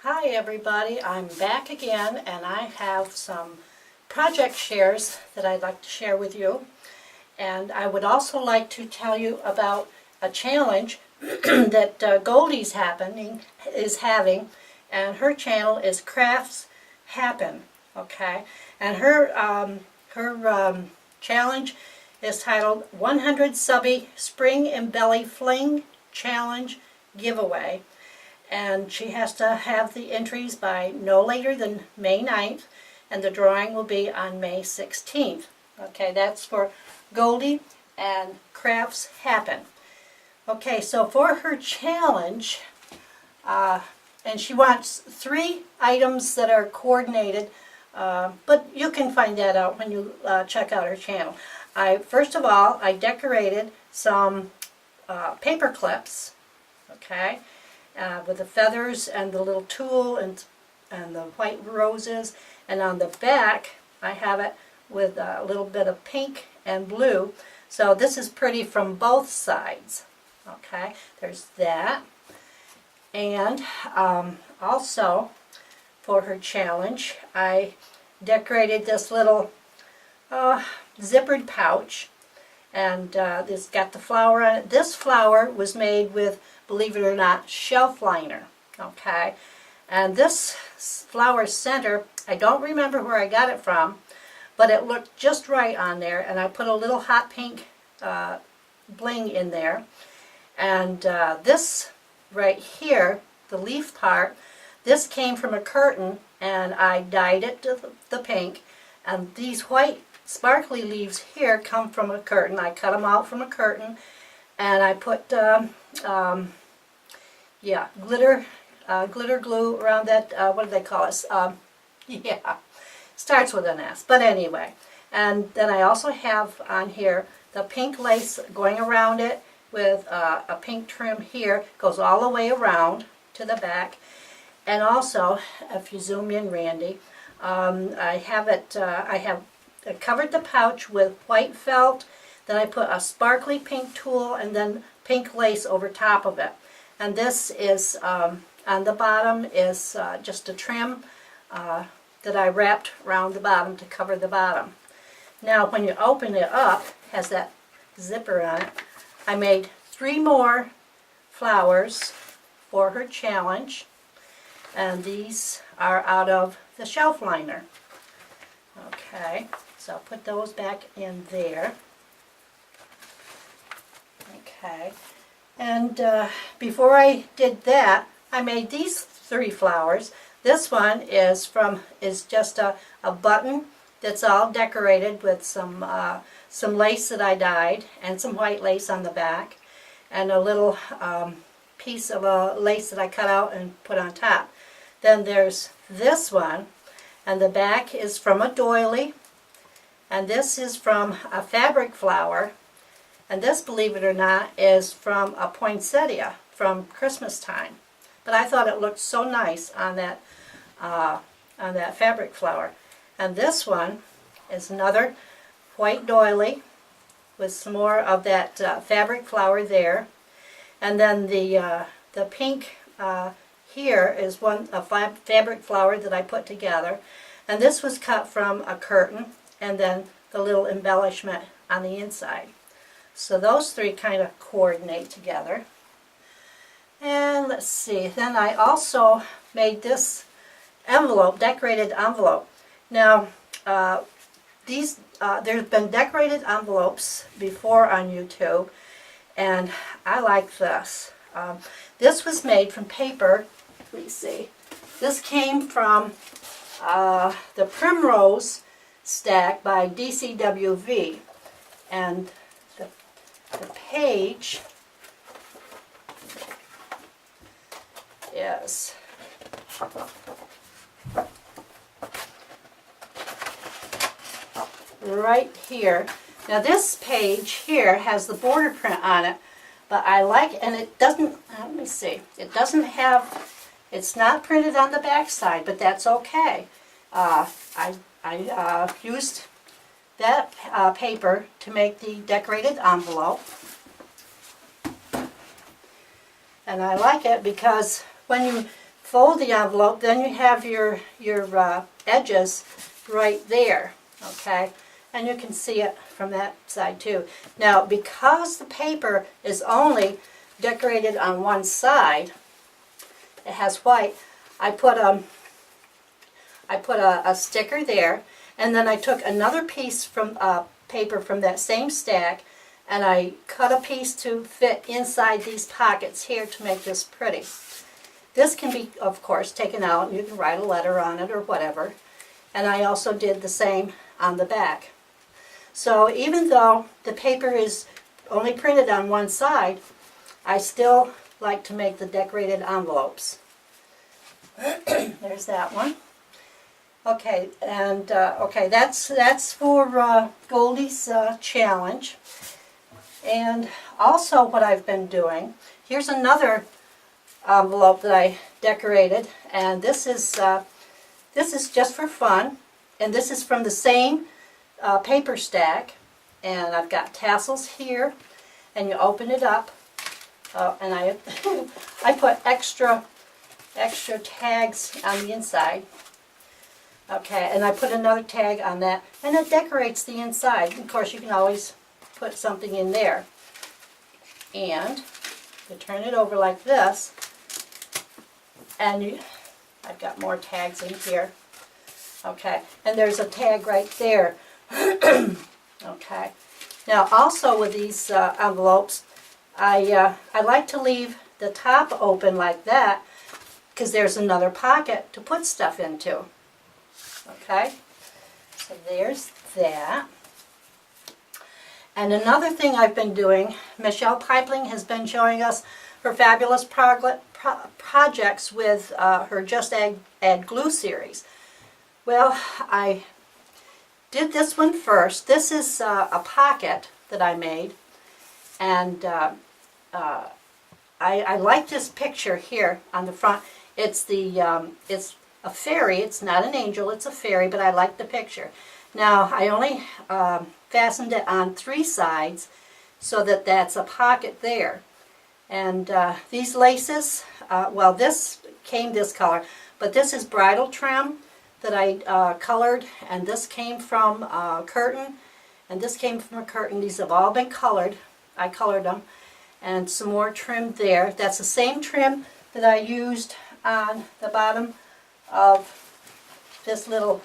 Hi everybody, I'm back again and I have some project shares that I'd like to share with you. And I would also like to tell you about a challenge that Goldie's is having, and her channel is Crafts Happen, okay? And her challenge is titled 100 Subbie Spring Embellie Fling Challenge Giveaway. And she has to have the entries by no later than May 9th, and the drawing will be on May 16th. Okay, that's for Goldie and Crafts Happen. Okay, so for her challenge, and she wants 3 items that are coordinated, but you can find that out when you check out her channel. First of all, I decorated some paper clips, okay, with the feathers and the little tulle and the white roses, and on the back I have it with a little bit of pink and blue. So this is pretty from both sides. Okay, there's that. And also for her challenge, I decorated this little zippered pouch, and this got the flower on it. This flower was made with, believe it or not, shelf liner. Okay, and this flower center, I don't remember where I got it from, but it looked just right on there, and I put a little hot pink bling in there. And this right here, the leaf part, this came from a curtain, and I dyed it to the pink, and these white sparkly leaves here come from a curtain. I cut them out from a curtain, and I put glitter glue around that. What do they call it? Yeah, starts with an S. But anyway, and then I also have on here the pink lace going around it with a pink trim here, goes all the way around to the back. And also, if you zoom in, Randy, I have covered the pouch with white felt. Then I put a sparkly pink tulle and then pink lace over top of it. And this is, on the bottom is just a trim that I wrapped around the bottom to cover the bottom. Now when you open it up, it has that zipper on it. I made 3 more flowers for her challenge, and these are out of the shelf liner. Okay, so I'll put those back in there. Okay, and before I did that, I made these 3 flowers. This one is just a button that's all decorated with some lace that I dyed, and some white lace on the back, and a little piece of lace that I cut out and put on top. Then there's this one, and the back is from a doily, and this is from a fabric flower, and this, believe it or not, is from a poinsettia from Christmas time. But I thought it looked so nice on that fabric flower. And this one is another white doily with some more of that fabric flower there. And then the pink here is a fabric flower that I put together. And this was cut from a curtain, and then the little embellishment on the inside. So those 3 kind of coordinate together. And let's see, then I also made this envelope, decorated envelope. Now, there's been decorated envelopes before on YouTube, and I like this. This was made from paper. Let me see. This came from the Primrose stack by DCWV, and the page is right here. Now this page here has the border print on it, but I like it, and it doesn't, let me see, it doesn't have, it's not printed on the back side, but that's okay. I used that paper to make the decorated envelope, and I like it because when you fold the envelope, then you have your edges right there, okay? And you can see it from that side too. Now, because the paper is only decorated on one side, it has white, I put a sticker there, and then I took another piece from paper from that same stack, and I cut a piece to fit inside these pockets here to make this pretty. This can be, of course, taken out, and you can write a letter on it or whatever. And I also did the same on the back. So even though the paper is only printed on one side, I still like to make the decorated envelopes. There's that one. Okay, and okay, that's for Goldie's challenge. And also what I've been doing, here's another envelope that I decorated, and this is just for fun, and this is from the same paper stack, and I've got tassels here, and you open it up, and I I put extra tags on the inside. Okay, and I put another tag on that, and it decorates the inside. Of course, you can always put something in there. And you turn it over like this, and I've got more tags in here. Okay, and there's a tag right there. Okay. Now, also with these envelopes, I like to leave the top open like that, because there's another pocket to put stuff into. Okay, so there's that. And another thing I've been doing, Michelle Pipling has been showing us her fabulous projects with her Just Add Glue series. Well, I did this one first. This is a pocket that I made, and I like this picture here on the front. It's it's a fairy. It's not an angel, it's a fairy, but I like the picture. Now, I only fastened it on 3 sides so that that's a pocket there. And these laces, well, this came this color, but this is bridal trim that I colored, and this came from a curtain, and this came from a curtain. These have all been colored. I colored them, and some more trim there. That's the same trim that I used on the bottom of this little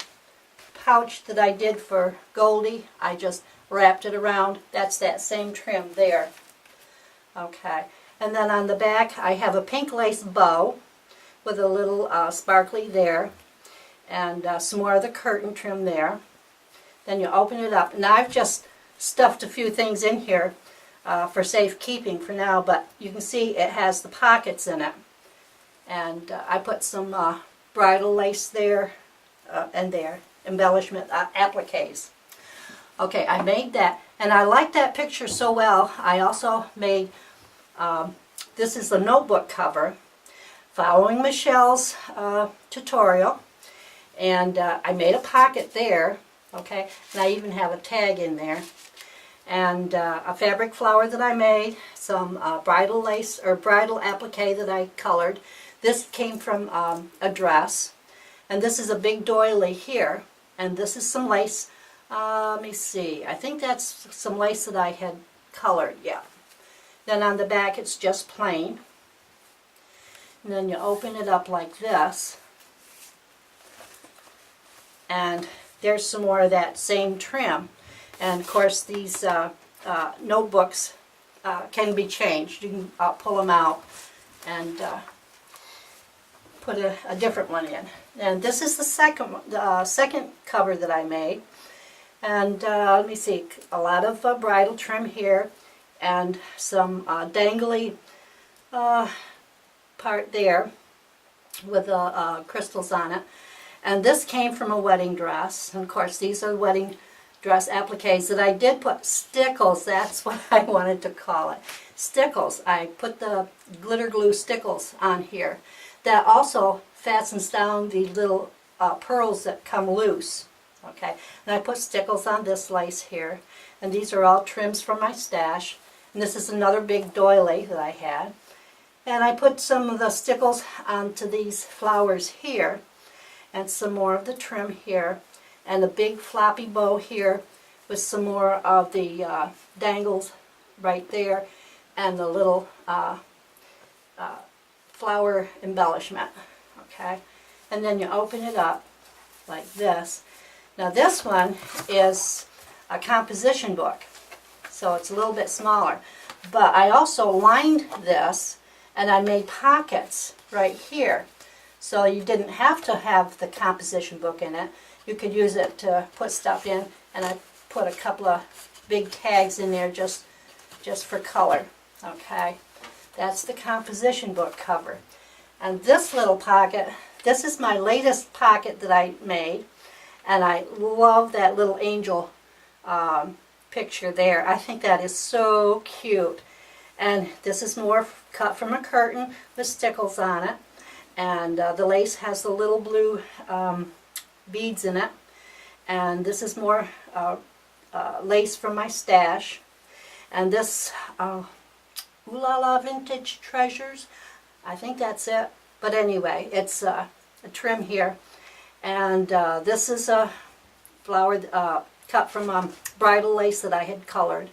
pouch that I did for Goldie. I just wrapped it around. That's that same trim there. Okay, and then on the back I have a pink lace bow with a little sparkly there, and some more of the curtain trim there. Then you open it up. Now I've just stuffed a few things in here for safekeeping for now, but you can see it has the pockets in it. And I put some bridal lace there and there, embellishment appliques. Okay, I made that, and I like that picture so well. I also made, this is the notebook cover, following Michelle's tutorial, and I made a pocket there, okay, and I even have a tag in there, and a fabric flower that I made, some bridal lace or bridal applique that I colored. This came from a dress, and this is a big doily here, and this is some lace. Let me see, I think that's some lace that I had colored, yeah. Then on the back it's just plain, and then you open it up like this, and there's some more of that same trim. And of course these notebooks can be changed. You can pull them out and put a different one in. And this is the second cover that I made. And let me see, a lot of bridal trim here, and some dangly part there with crystals on it. And this came from a wedding dress. And of course these are wedding dress appliques that I did put stickles. That's what I wanted to call it. Stickles. I put the glitter glue stickles on here. That also fastens down the little pearls that come loose. Okay, and I put stickles on this lace here, and these are all trims from my stash. And this is another big doily that I had, And I put some of the stickles onto these flowers here, and some more of the trim here, and a big floppy bow here with some more of the dangles right there, and the little flower embellishment. Okay, and then you open it up like this. Now this one is a composition book, so it's a little bit smaller. But I also lined this, and I made pockets right here. So you didn't have to have the composition book in it. You could use it to put stuff in, and I put a couple of big tags in there just for color. Okay, that's the composition book cover. And this little pocket, this is my latest pocket that I made, and I love that little angel picture there. I think that is so cute. And this is more cut from a curtain with stickles on it, and the lace has the little blue beads in it. And this is more lace from my stash. And this Ooh La La Vintage Treasures, I think that's it. But anyway, it's a trim here. And this is a flower cut from bridal lace that I had colored.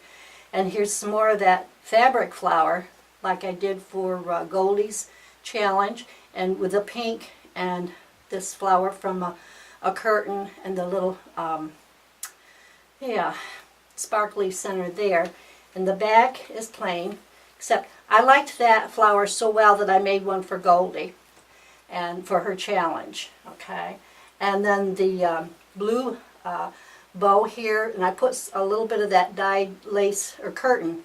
And here's some more of that fabric flower, like I did for Goldie's challenge, and with a pink and this flower from a curtain and the little sparkly center there. And the back is plain, except I liked that flower so well that I made one for Goldie and for her challenge. Okay, and then the blue bow here, and I put a little bit of that dyed lace or curtain.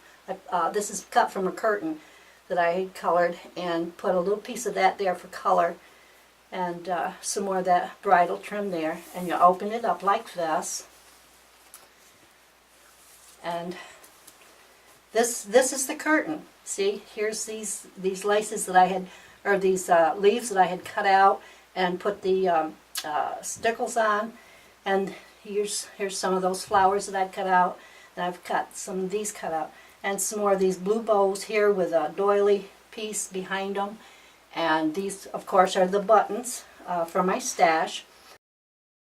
This is cut from a curtain that I had colored, and put a little piece of that there for color, and some more of that bridal trim there. And you open it up like this, and this is the curtain. See, here's these laces that I had, or these leaves that I had cut out and put the stickles on, and here's some of those flowers that I'd cut out, and I've got some of these cut out, and some more of these blue bows here with a doily piece behind them. And these, of course, are the buttons from my stash.